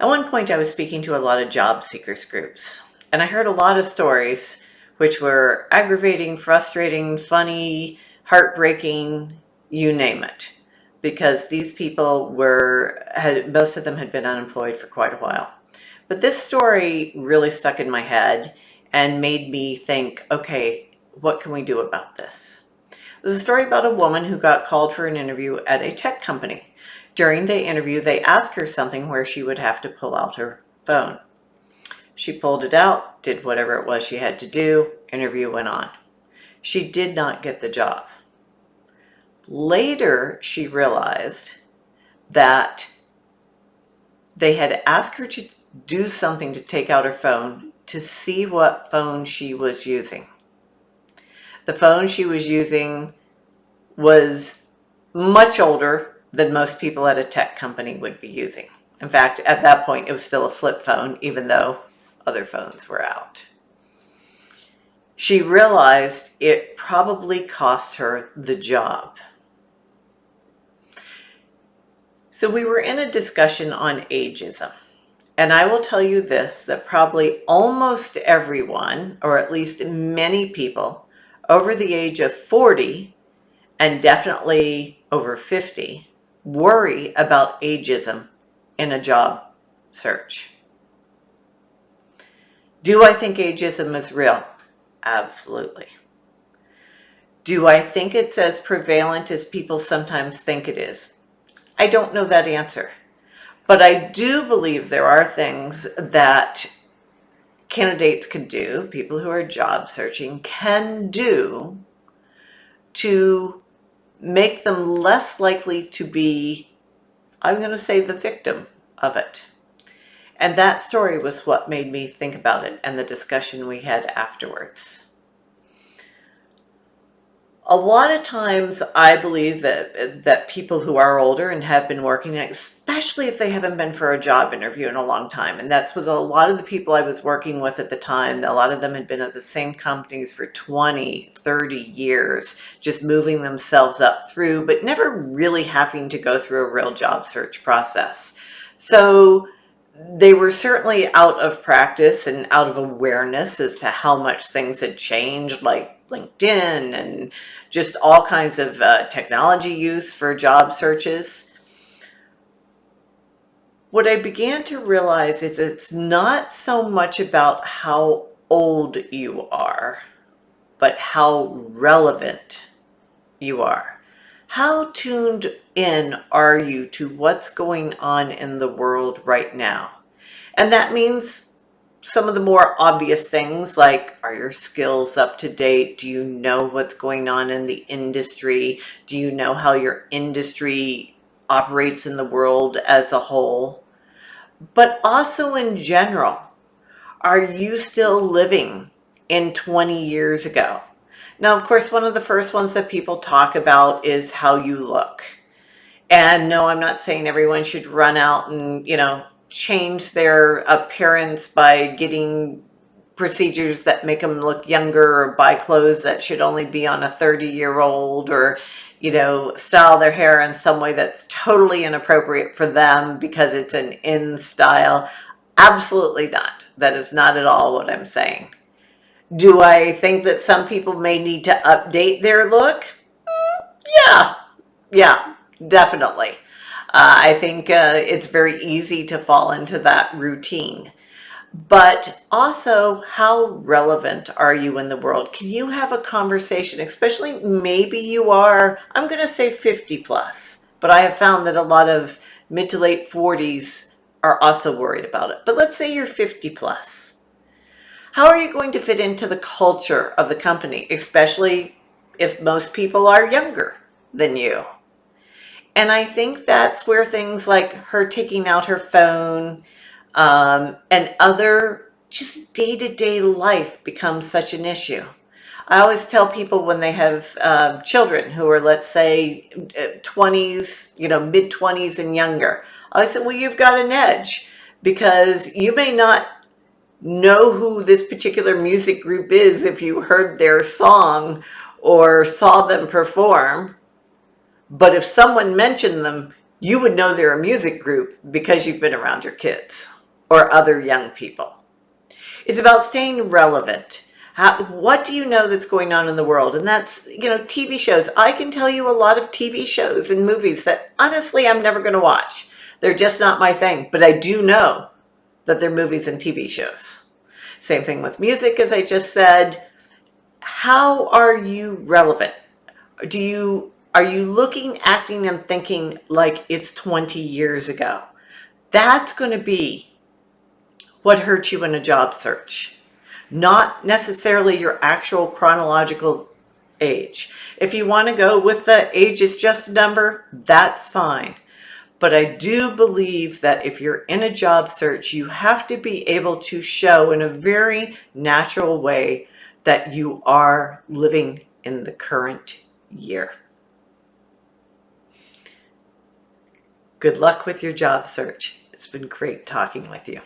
At one point, I was speaking to a lot of job seekers groups, and I heard a lot of stories which were aggravating, frustrating, funny, heartbreaking, you name it, because these people most of them had been unemployed for quite a while. But this story really stuck in my head and made me think, okay, what can we do about this? It was a story about a woman who got called for an interview at a tech company. During the interview, they asked her something where she would have to pull out her phone. She pulled it out, did whatever it was she had to do, interview went on. She did not get the job. Later, she realized that they had asked her to do something to take out her phone to see what phone she was using. The phone she was using was much older than most people at a tech company would be using. In fact, at that point, it was still a flip phone, even though other phones were out. She realized it probably cost her the job. So we were in a discussion on ageism. And I will tell you this, that probably almost everyone, or at least many people over the age of 40, and definitely over 50, worry about ageism in a job search. Do I think ageism is real? Absolutely. Do I think it's as prevalent as people sometimes think it is? I don't know that answer. But I do believe there are things that candidates could do, people who are job searching can do to make them less likely to be, I'm going to say, the victim of it. And that story was what made me think about it and the discussion we had afterwards. A lot of times I believe that people who are older and have been working, especially if they haven't been for a job interview in a long time, and that's with a lot of the people I was working with at the time, a lot of them had been at the same companies for 20, 30 years, just moving themselves up through, but never really having to go through a real job search process. So they were certainly out of practice and out of awareness as to how much things had changed, like LinkedIn and just all kinds of technology use for job searches. What I began to realize is it's not so much about how old you are, but how relevant you are. How tuned in are you to what's going on in the world right now? And that means some of the more obvious things, like, are your skills up to date? Do you know what's going on in the industry? Do you know how your industry operates in the world as a whole? But also in general, are you still living in 20 years ago? Now, of course, one of the first ones that people talk about is how you look. And no, I'm not saying everyone should run out and, change their appearance by getting procedures that make them look younger, or buy clothes that should only be on a 30-year-old, or, style their hair in some way that's totally inappropriate for them because it's an in style. Absolutely not. That is not at all what I'm saying. Do I think that some people may need to update their look? Yeah, definitely. I think it's very easy to fall into that routine. But also, how relevant are you in the world? Can you have a conversation, especially maybe you are, I'm going to say 50 plus, but I have found that a lot of mid to late 40s are also worried about it. But let's say you're 50 plus. How are you going to fit into the culture of the company, especially if most people are younger than you? And I think that's where things like her taking out her phone and other just day-to-day life becomes such an issue. I always tell people when they have children who are, let's say, 20s, mid-20s and younger, I said, well, you've got an edge because you may not know who this particular music group is if you heard their song or saw them perform. But if someone mentioned them, You would know they're a music group because you've been around your kids or other young people. It's about staying relevant. What do you know that's going on in the world? And that's, TV shows. I can tell you a lot of TV shows and movies that honestly I'm never going to watch. They're just not my thing. But I do know that they're movies and TV shows. Same thing with music, as I just said. How are you relevant? Are you looking, acting, and thinking like it's 20 years ago? That's going to be what hurts you in a job search, not necessarily your actual chronological age. If you want to go with the age is just a number, that's fine. But I do believe that if you're in a job search, you have to be able to show in a very natural way that you are living in the current year. Good luck with your job search. It's been great talking with you.